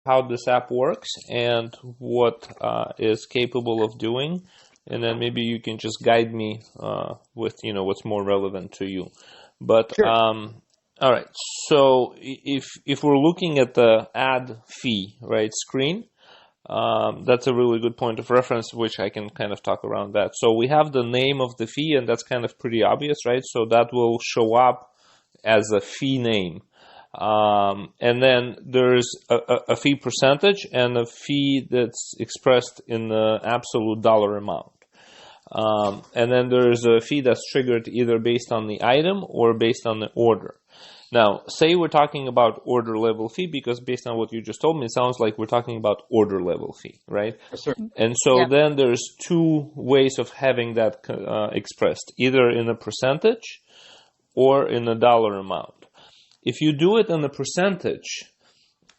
how this app works and what is capable of doing, and then maybe you can just guide me with what's more relevant to you. But Sure. all right. So if we're looking at the add fee screen, that's a really good point of reference, which I can kind of talk around that. So we have the name of the fee, and that's kind of pretty obvious, right? So that will show up as a fee name. And then there's a fee percentage and a fee that's expressed in the absolute dollar amount. And then there's a fee that's triggered either based on the item or based on the order. Now, say we're talking about order level fee, because based on what you just told me, it sounds like we're talking about order level fee, right? Yes, sir. And so then there's two ways of having that expressed, either in a percentage or in a dollar amount. If you do it in a percentage,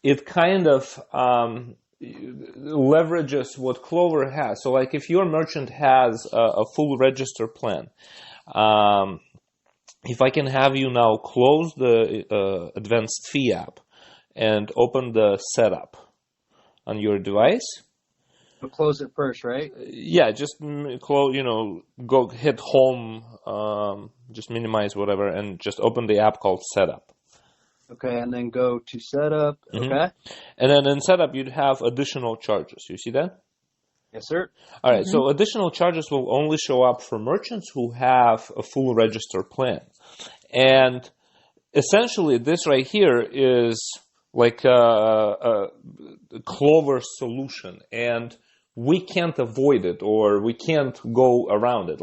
it kind of leverages what Clover has. So like if your merchant has a full register plan, if I can have you now close the advanced fee app and open the setup on your device. We'll close it first, right? Yeah, just close, go hit home, just minimize whatever, and just open the app called setup. Okay, and then go to setup. Mm-hmm. Okay. And then in setup, you'd have additional charges. You see that? Yes, sir. All right, so additional charges will only show up for merchants who have a full register plan. And essentially, this right here is like a Clover solution, and we can't avoid it, or we can't go around it.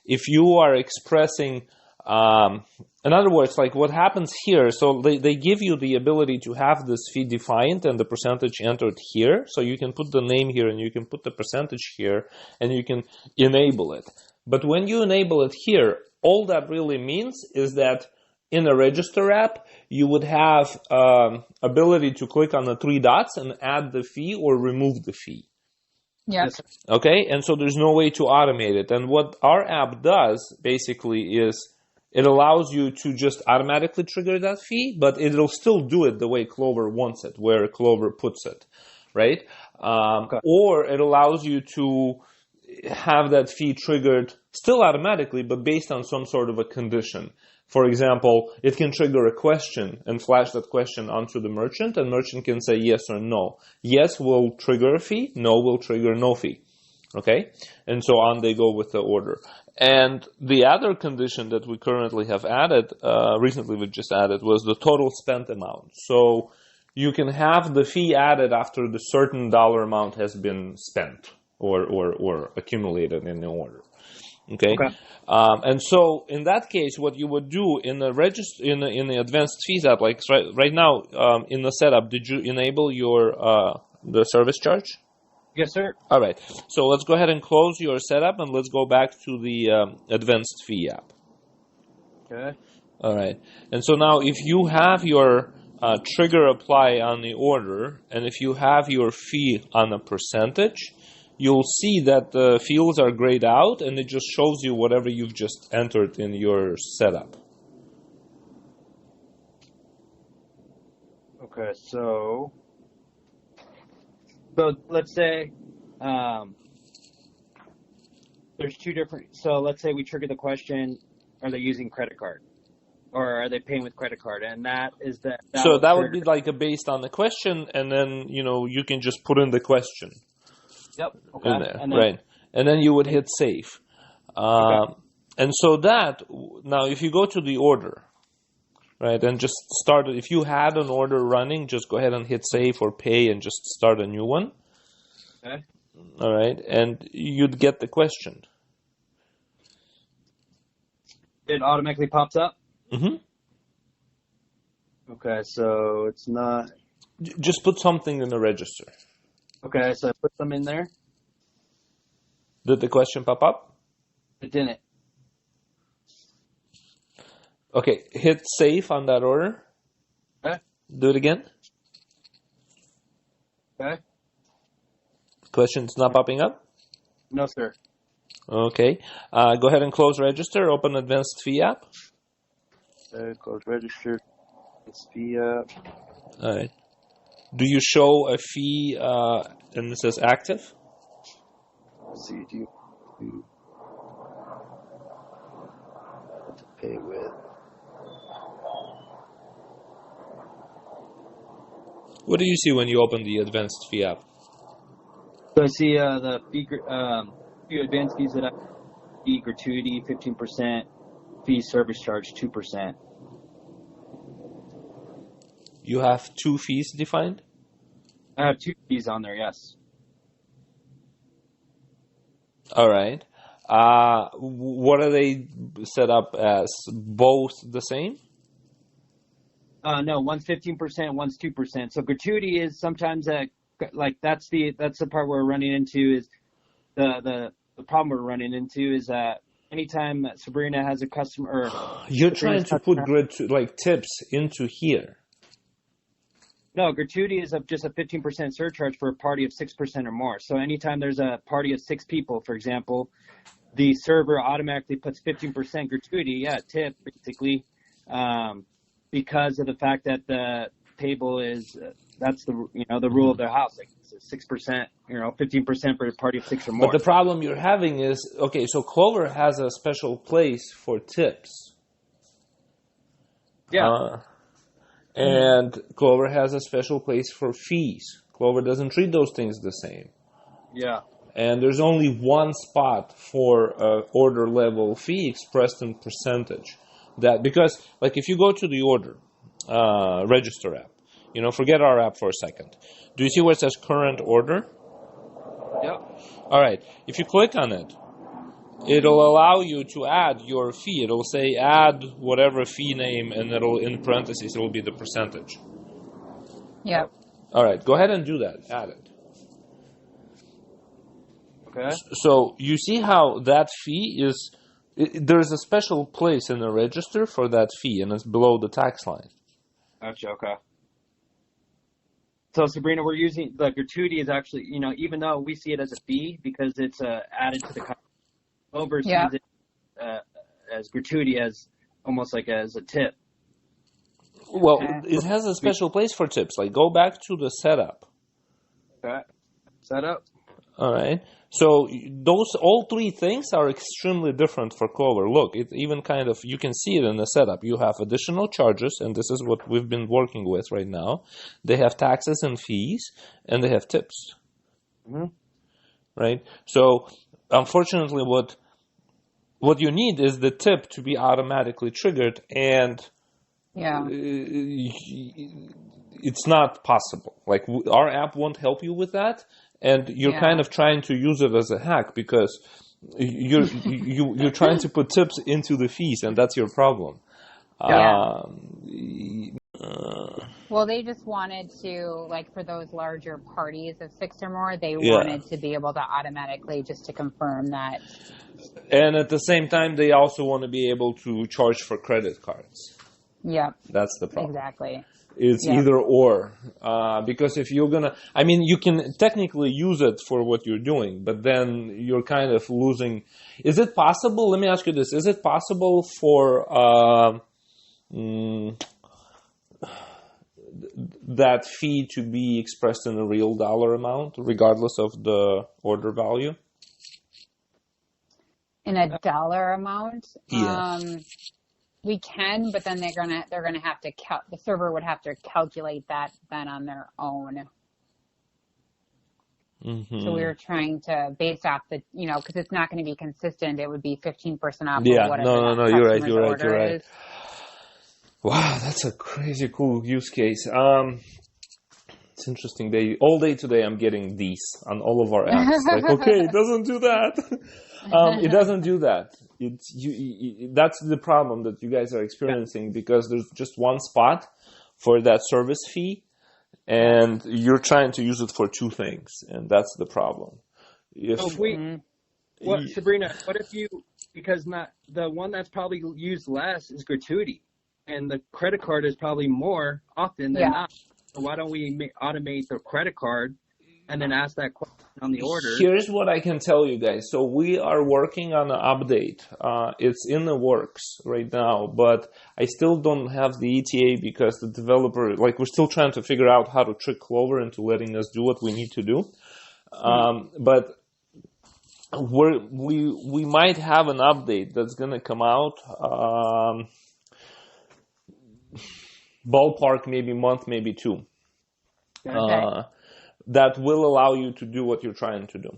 If you are expressing, in other words, like what happens here, so they give you the ability to have this fee defined and the percentage entered here. So you can put the name here and you can put the percentage here and you can enable it. But when you enable it here, all that really means is that in a register app, you would have ability to click on the three dots and add the fee or remove the fee. Yeah. Okay, and so there's no way to automate it. And what our app does basically is it allows you to just automatically trigger that fee, but it'll still do it the way Clover wants it, where Clover puts it, right? Okay. Or it allows you to have that fee triggered still automatically, but based on some sort of a condition. For example, it can trigger a question and flash that question onto the merchant, and merchant can say yes or no. Yes will trigger a fee, no will trigger no fee. Okay? And so on they go with the order. And the other condition that we currently have added, recently we just added, was the total spent amount. So you can have the fee added after the certain dollar amount has been spent or accumulated in the order. Okay. And so in that case, what you would do in the in the advanced fees app, like right now in the setup, did you enable your the service charge? Yes, sir. All right. So let's go ahead and close your setup and let's go back to the advanced fee app. Okay. All right. And so now if you have your trigger apply on the order and if you have your fee on a percentage, you'll see that the fields are grayed out and it just shows you whatever you've just entered in your setup. Okay, so let's say there's two different, so let's say we trigger the question, are they using credit card? Or are they paying with credit card? And that is that. So that would be like based on the question, and then, you can just put in the question. Yep. Okay. In there, right. And then you would hit save. And so now if you go to the order, right, and just start it. If you had an order running, just go ahead and hit save or pay and just start a new one. Okay. All right. And you'd get the question. It automatically pops up? Mm-hmm. Okay, so it's not... Just put something in the register. Okay, so I put some in there. Did the question pop up? It didn't. Okay, hit save on that order. Okay. Do it again. Okay. Question's not popping up? No, sir. Okay. Go ahead and close register. Open advanced fee app. Close register. It's fee app. All right. Do you show a fee and it says active? Let's see, do you what to pay with? What do you see when you open the advanced fee app? So I see the few advanced fees that I fee gratuity 15%, fee service charge 2%. You have 2 fees defined? I have 2 fees on there, yes. All right. What are they set up as? Both the same? No, one's 15%, one's 2%. So gratuity is sometimes that's the part we're running into is the problem we're running into is that anytime that Sabrina has a customer or You're Sabrina's trying to put customer, tips into here. no, gratuity is just a 15% surcharge for a party of 6% or more. So anytime there's a party of 6 people, for example, the server automatically puts 15% gratuity, tip basically, because of the fact that the table is that's the the rule of the house, like 6%, 15% for a party of 6 or more. But the problem you're having is, okay, so Clover has a special place for tips. Yeah. And Clover has a special place for fees. Clover doesn't treat those things the same. Yeah. And there's only one spot for order level fee expressed in percentage. Because if you go to the order register app, forget our app for a second. Do you see where it says current order? Yep. All right. If you click on it, it'll allow you to add your fee. It'll say add whatever fee name, and it'll, in parentheses, it'll be the percentage. Yep. All right. Go ahead and do that. Add it. Okay. So you see how that fee is, there's a special place in the register for that fee, and it's below the tax line. Gotcha. Okay. So Sabrina, we're using the gratuity is actually, even though we see it as a fee because it's added to the contract, Clover sees it as gratuity, as almost like as a tip. Well, it has a special place for tips. Go back to the setup. Okay. Setup. All right. So all 3 things are extremely different for Clover. Look, it even you can see it in the setup. You have additional charges, and this is what we've been working with right now. They have taxes and fees, and they have tips. Mm-hmm. Right? So, unfortunately, what you need is the tip to be automatically triggered, and it's not possible. Our app won't help you with that. And you're kind of trying to use it as a hack because you're trying to put tips into the fees, and that's your problem. Well, they just wanted to, for those larger parties of 6 or more, they wanted to be able to automatically just to confirm that. And at the same time, they also want to be able to charge for credit cards. Yep. That's the problem. Exactly. It's either or, because if you're you can technically use it for what you're doing, but then you're kind of losing. Is it possible? Let me ask you this: is it possible for that fee to be expressed in a real dollar amount, regardless of the order value? In a dollar amount? Yeah. We can, but then they're gonna have to the server would have to calculate that then on their own. Mm-hmm. So we were trying to base off the because it's not going to be consistent. It would be 15% off. Yeah, of whatever no, you're right. Is. Wow, that's a crazy cool use case. It's interesting. All day today I'm getting these on all of our apps. Okay, it doesn't do that. It doesn't do that. That's the problem that you guys are experiencing because there's just one spot for that service fee, and you're trying to use it for 2 things, and that's the problem. Sabrina, what if because not the one that's probably used less is gratuity, and the credit card is probably more often than not. So why don't we automate the credit card and then ask that question on the order. Here's what I can tell you guys. So we are working on an update. It's in the works right now, but I still don't have the ETA because the developer, like, we're still trying to figure out how to trick Clover into letting us do what we need to do. But we might have an update that's going to come out, ballpark maybe month, maybe two. Okay. That will allow you to do what you're trying to do.